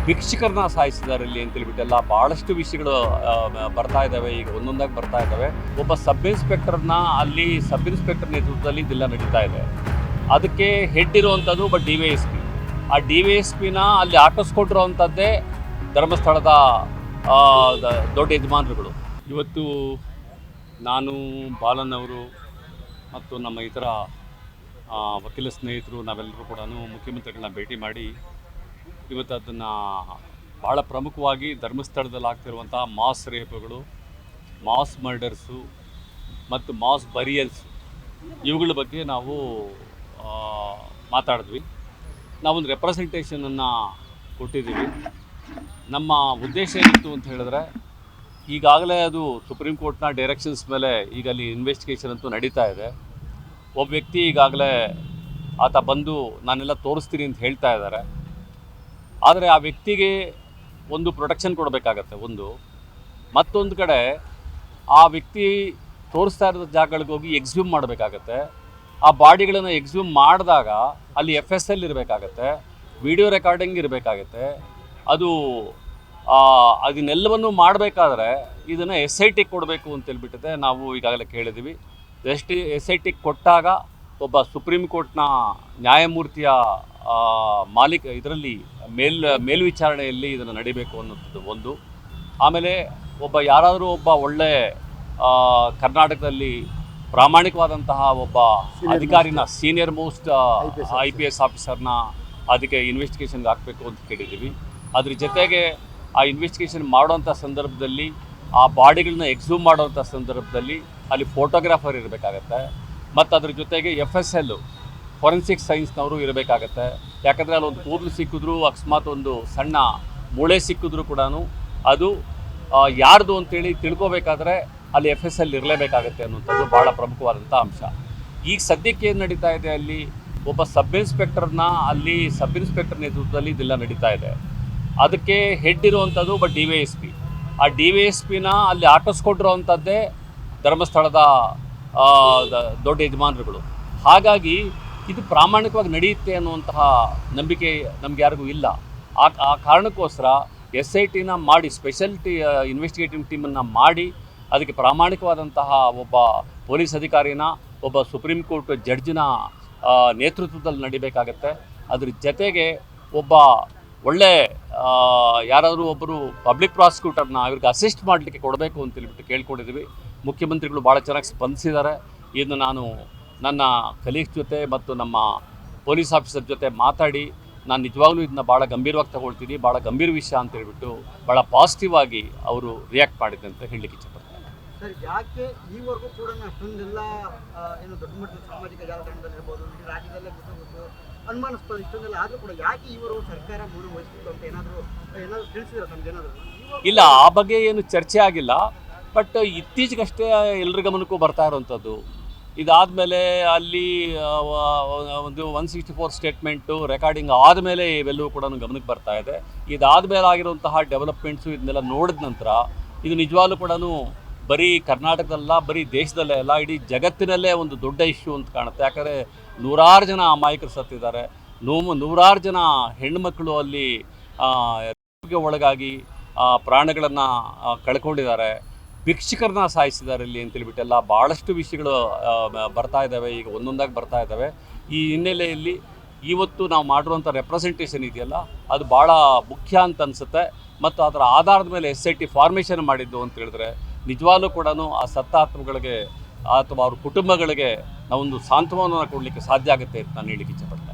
ಭಿಕ್ಷುಕರನ್ನ ಸಾಯಿಸಿದ್ದಾರೆ ಇಲ್ಲಿ ಅಂತೇಳ್ಬಿಟ್ಟೆಲ್ಲ ಭಾಳಷ್ಟು ವಿಷಯಗಳು ಬರ್ತಾ ಇದ್ದಾವೆ. ಈಗ ಒಂದೊಂದಾಗಿ ಬರ್ತಾ ಇದ್ದಾವೆ. ಒಬ್ಬ ಸಬ್ ಇನ್ಸ್ಪೆಕ್ಟರ್ನ ಅಲ್ಲಿ ಸಬ್ ಇನ್ಸ್ಪೆಕ್ಟರ್ ನೇತೃತ್ವದಲ್ಲಿ ಇದೆಲ್ಲ ನಡೀತಾ ಇದೆ. ಅದಕ್ಕೆ ಹೆಡ್ ಇರುವಂಥದ್ದು ಒಬ್ಬ DYSP. ಆ DYSPನ ಅಲ್ಲಿ ಆಕಿಸ್ಕೊಟ್ಟಿರುವಂಥದ್ದೇ ಧರ್ಮಸ್ಥಳದ ದೊಡ್ಡ ಯಜಮಾನರುಗಳು. ಇವತ್ತು ನಾನು, ಬಾಲನ್ ಅವರು ಮತ್ತು ನಮ್ಮ ಇತರ ವಕೀಲ ಸ್ನೇಹಿತರು ನಾವೆಲ್ಲರೂ ಕೂಡ ಮುಖ್ಯಮಂತ್ರಿಗಳನ್ನ ಭೇಟಿ ಮಾಡಿ ಇವತ್ತು ಅದನ್ನು ಭಾಳ ಪ್ರಮುಖವಾಗಿ ಧರ್ಮಸ್ಥಳದಲ್ಲಿ ಆಗ್ತಿರುವಂಥ ಮಾಸ್ ರೇಪ್ಗಳು, ಮಾಸ್ ಮರ್ಡರ್ಸು ಮತ್ತು ಮಾಸ್ ಬರಿಯಲ್ಸ್ ಇವುಗಳ ಬಗ್ಗೆ ನಾವು ಮಾತಾಡಿದ್ವಿ. ನಾವೊಂದು ರೆಪ್ರೆಸೆಂಟೇಷನನ್ನು ಕೊಟ್ಟಿದ್ದೀವಿ. ನಮ್ಮ ಉದ್ದೇಶ ಏನಿತ್ತು ಅಂತ ಹೇಳಿದ್ರೆ, ಈಗಾಗಲೇ ಅದು ಸುಪ್ರೀಂ ಕೋರ್ಟ್ನ ಡೈರೆಕ್ಷನ್ಸ್ ಮೇಲೆ ಈಗ ಅಲ್ಲಿ ಇನ್ವೆಸ್ಟಿಗೇಷನ್ ಅಂತೂ ನಡೀತಾ ಇದೆ. ಒಬ್ಬ ವ್ಯಕ್ತಿ ಈಗಾಗಲೇ ಆತ ಬಂದು ನಾನೆಲ್ಲ ತೋರಿಸ್ತೀನಿ ಅಂತ ಹೇಳ್ತಾ ಇದ್ದಾರೆ. ಆದರೆ ಆ ವ್ಯಕ್ತಿಗೆ ಒಂದು ಪ್ರೊಟೆಕ್ಷನ್ ಕೊಡಬೇಕಾಗತ್ತೆ. ಮತ್ತೊಂದು ಕಡೆ ಆ ವ್ಯಕ್ತಿ ತೋರಿಸ್ತಾ ಇರೋ ಜಾಗಗಳಿಗೆ ಹೋಗಿ ಎಕ್ಸ್ಹ್ಯೂಮ್ ಮಾಡಬೇಕಾಗತ್ತೆ. ಆ ಬಾಡಿಗಳನ್ನು ಎಕ್ಸ್ಹ್ಯೂಮ್ ಮಾಡಿದಾಗ ಅಲ್ಲಿ FSL ಇರಬೇಕಾಗತ್ತೆ, ವಿಡಿಯೋ ರೆಕಾರ್ಡಿಂಗ್ ಇರಬೇಕಾಗತ್ತೆ. ಅದನ್ನೆಲ್ಲವನ್ನು ಮಾಡಬೇಕಾದ್ರೆ ಇದನ್ನು SIT ಕೊಡಬೇಕು ಅಂತೇಳ್ಬಿಟ್ಟಿದೆ. ನಾವು ಈಗಾಗಲೇ ಕೇಳಿದ್ದೀವಿ. SIT ಕೊಟ್ಟಾಗ ಒಬ್ಬ ಸುಪ್ರೀಂ ಕೋರ್ಟ್ನ ನ್ಯಾಯಮೂರ್ತಿಯ ಇದರಲ್ಲಿ ಮೇಲ್ವಿಚಾರಣೆಯಲ್ಲಿ ಇದನ್ನು ನಡಿಬೇಕು ಅನ್ನೋದು ಒಂದು. ಆಮೇಲೆ ಯಾರಾದರೂ ಒಬ್ಬ ಒಳ್ಳೆ ಕರ್ನಾಟಕದಲ್ಲಿ ಪ್ರಾಮಾಣಿಕವಾದಂತಹ ಒಬ್ಬ ಅಧಿಕಾರಿನ, ಸೀನಿಯರ್ ಮೋಸ್ಟ್ IPS ಆಫೀಸರ್ನ ಅದಕ್ಕೆ ಇನ್ವೆಸ್ಟಿಗೇಷನ್ಗೆ ಹಾಕಬೇಕು ಅಂತ ಕೇಳಿದ್ದೀವಿ. ಅದ್ರ ಜೊತೆಗೆ ಆ ಇನ್ವೆಸ್ಟಿಗೇಷನ್ ಮಾಡೋವಂಥ ಸಂದರ್ಭದಲ್ಲಿ, ಆ ಬಾಡಿಗಳನ್ನ ಎಕ್ಸ್ಹ್ಯೂಮ್ ಮಾಡೋವಂಥ ಸಂದರ್ಭದಲ್ಲಿ ಅಲ್ಲಿ ಫೋಟೋಗ್ರಾಫರ್ ಇರಬೇಕಾಗತ್ತೆ. ಮತ್ತು ಅದ್ರ ಜೊತೆಗೆ FSL ಫೊರೆನ್ಸಿಕ್ ಸೈನ್ಸ್ನವರು ಇರಬೇಕಾಗತ್ತೆ. ಯಾಕಂದರೆ ಅಲ್ಲೊಂದು ಕೂದಲು ಸಿಕ್ಕಿದ್ರು, ಅಕಸ್ಮಾತ್ ಒಂದು ಸಣ್ಣ ಮೂಳೆ ಸಿಕ್ಕಿದ್ರು ಕೂಡ ಅದು ಯಾರ್ದು ಅಂತೇಳಿ ತಿಳ್ಕೊಬೇಕಾದ್ರೆ ಅಲ್ಲಿ FSL ಇರಲೇಬೇಕಾಗತ್ತೆ ಅನ್ನೋಂಥದ್ದು ಭಾಳ ಪ್ರಮುಖವಾದಂಥ ಅಂಶ. ಈಗ ಸದ್ಯಕ್ಕೆ ಏನು ನಡೀತಾ ಇದೆ, ಅಲ್ಲಿ ಒಬ್ಬ ಸಬ್ ಇನ್ಸ್ಪೆಕ್ಟರ್ನ ಅಲ್ಲಿ ಸಬ್ ಇನ್ಸ್ಪೆಕ್ಟರ್ ನೇತೃತ್ವದಲ್ಲಿ ಇದೆಲ್ಲ ನಡೀತಾ ಇದೆ. ಅದಕ್ಕೆ ಹೆಡ್ ಇರುವಂಥದ್ದು ಒಬ್ಬ DYSP. ಆ DYSPನ ಅಲ್ಲಿ ಆಕಿಸ್ಕೊಟ್ಟಿರುವಂಥದ್ದೇ ಧರ್ಮಸ್ಥಳದ ದೊಡ್ಡ ಯಜಮಾನರುಗಳು. ಹಾಗಾಗಿ ಇದು ಪ್ರಾಮಾಣಿಕವಾಗಿ ನಡೆಯುತ್ತೆ ಅನ್ನುವಂತಹ ನಂಬಿಕೆ ನಮ್ಗೆ ಯಾರಿಗೂ ಇಲ್ಲ. ಆ ಕಾರಣಕ್ಕೋಸ್ಕರ SITನ ಮಾಡಿ, ಸ್ಪೆಷಲ್ ಇನ್ವೆಸ್ಟಿಗೇಟಿವ್ ಟೀಮನ್ನು ಮಾಡಿ ಅದಕ್ಕೆ ಪ್ರಾಮಾಣಿಕವಾದಂತಹ ಒಬ್ಬ ಪೊಲೀಸ್ ಅಧಿಕಾರಿನ, ಒಬ್ಬ ಸುಪ್ರೀಂ ಕೋರ್ಟ್ ಜಡ್ಜಿನ ನೇತೃತ್ವದಲ್ಲಿ ನಡಿಬೇಕಾಗತ್ತೆ. ಅದ್ರ ಜೊತೆಗೆ ಒಬ್ಬ ಒಳ್ಳೆ ಯಾರಾದರೂ ಒಬ್ಬರು ಪಬ್ಲಿಕ್ ಪ್ರಾಸಿಕ್ಯೂಟರ್ನ ಇವ್ರಿಗೆ ಅಸಿಸ್ಟ್ ಮಾಡಲಿಕ್ಕೆ ಕೊಡಬೇಕು ಅಂತೇಳ್ಬಿಟ್ಟು ಕೇಳ್ಕೊಂಡಿದ್ದೀವಿ. ಮುಖ್ಯಮಂತ್ರಿಗಳು ಭಾಳ ಚೆನ್ನಾಗಿ ಸ್ಪಂದಿಸಿದ್ದಾರೆ. ಇದನ್ನು ನಾನು ನನ್ನ ಕಲೀಗ್ಸ್ ಜೊತೆ ಮತ್ತು ನಮ್ಮ ಪೊಲೀಸ್ ಆಫೀಸರ್ ಜೊತೆ ಮಾತಾಡಿ ನಾನು ನಿಜವಾಗ್ಲೂ ಇದನ್ನ ಭಾಳ ಗಂಭೀರವಾಗಿ ತಗೊಳ್ತೀನಿ, ಭಾಳ ಗಂಭೀರ ವಿಷಯ ಅಂತ ಹೇಳ್ಬಿಟ್ಟು ಭಾಳ ಪಾಸಿಟಿವ್ ಆಗಿ ಅವರು ರಿಯಾಕ್ಟ್ ಮಾಡಿದೆ ಅಂತ ಹೇಳಲಿಕ್ಕೆ ಇಚ್ಛೆಪಡ್ತಾರೆ. ಸರ್, ಯಾಕೆ ಈವರೆಗೂ ಕೂಡ ಅಷ್ಟೊಂದೆಲ್ಲ ಏನು ದೊಡ್ಡ ಮಟ್ಟದ ಸಾಮಾಜಿಕ ಜಾಲತಾಣದಲ್ಲಿ ಇರ್ಬೋದು, ರಾಜ್ಯದಲ್ಲೇ ಅನುಮಾನಾಸ್ಪದ ಇಷ್ಟೊಂದೆಲ್ಲ ಆದರೂ ಕೂಡ ಯಾಕೆ ಈವರೆಗೂ ಸರ್ಕಾರ ಮೌನ ವಹಿಸ್ತಿತ್ತು ಅಂತ ಏನಾದರೂ ತಿಳಿಸಿದ್ರೆ ನಮ್ಗೇನಾದರೂ? ಇಲ್ಲ, ಆ ಬಗ್ಗೆ ಏನು ಚರ್ಚೆ ಆಗಿಲ್ಲ. ಬಟ್ ಇತ್ತೀಚೆಗಷ್ಟೇ ಎಲ್ಲರ ಗಮನಕ್ಕೂ ಬರ್ತಾ ಇರೋವಂಥದ್ದು. ಇದಾದಮೇಲೆ ಅಲ್ಲಿ ಒಂದು 164 ಸ್ಟೇಟ್ಮೆಂಟು ರೆಕಾರ್ಡಿಂಗ್ ಆದಮೇಲೆ ಇವೆಲ್ಲವೂ ಕೂಡ ಗಮನಕ್ಕೆ ಬರ್ತಾ ಇದೆ. ಇದಾದಮೇಲೆ ಆಗಿರುವಂತಹ ಡೆವಲಪ್ಮೆಂಟ್ಸು ಇದನ್ನೆಲ್ಲ ನೋಡಿದ ನಂತರ ಇದು ನಿಜವಾಗ್ಲೂ ಕೂಡ ಬರೀ ಕರ್ನಾಟಕದಲ್ಲ, ಬರೀ ದೇಶದಲ್ಲೇ ಅಲ್ಲ, ಇಡೀ ಜಗತ್ತಿನಲ್ಲೇ ಒಂದು ದೊಡ್ಡ ಇಶ್ಯೂ ಅಂತ ಕಾಣುತ್ತೆ. ಯಾಕಂದರೆ ನೂರಾರು ಜನ ಅಮಾಯಕರು ಸತ್ತಿದ್ದಾರೆ, ನೂರಾರು ಜನ ಹೆಣ್ಣುಮಕ್ಕಳು ಅಲ್ಲಿ ಒಳಗಾಗಿ ಪ್ರಾಣಗಳನ್ನು ಕಳ್ಕೊಂಡಿದ್ದಾರೆ, ಭಿಕ್ಷುಕರನ್ನ ಸಾಯಿಸಿದ್ದಾರೆ ಇಲ್ಲಿ ಅಂತೇಳ್ಬಿಟ್ಟೆಲ್ಲ ಭಾಳಷ್ಟು ವಿಷಯಗಳು ಬರ್ತಾ ಇದ್ದಾವೆ. ಈಗ ಒಂದೊಂದಾಗಿ ಬರ್ತಾ ಇದ್ದಾವೆ. ಈ ಹಿನ್ನೆಲೆಯಲ್ಲಿ ಇವತ್ತು ನಾವು ಮಾಡಿರುವಂಥ ರೆಪ್ರೆಸೆಂಟೇಷನ್ ಇದೆಯಲ್ಲ, ಅದು ಭಾಳ ಮುಖ್ಯ ಅಂತ ಅನಿಸುತ್ತೆ. ಮತ್ತು ಅದರ ಆಧಾರದ ಮೇಲೆ SIT ಫಾರ್ಮೇಷನ್ ಮಾಡಿದ್ದು ಅಂತ ಹೇಳಿದ್ರೆ ನಿಜವಾಗ್ಲೂ ಕೂಡ ಆ ಸತ್ತಾತ್ಮಗಳಿಗೆ ಅಥವಾ ಅವ್ರ ಕುಟುಂಬಗಳಿಗೆ ನಾವೊಂದು ಸಾಂತ್ವನವನ್ನು ಕೊಡಲಿಕ್ಕೆ ಸಾಧ್ಯ ಆಗುತ್ತೆ ಅಂತ ನಾನು ಹೇಳಲಿಕ್ಕೆ ಇಚ್ಛೆಪಡ್ತೀನಿ.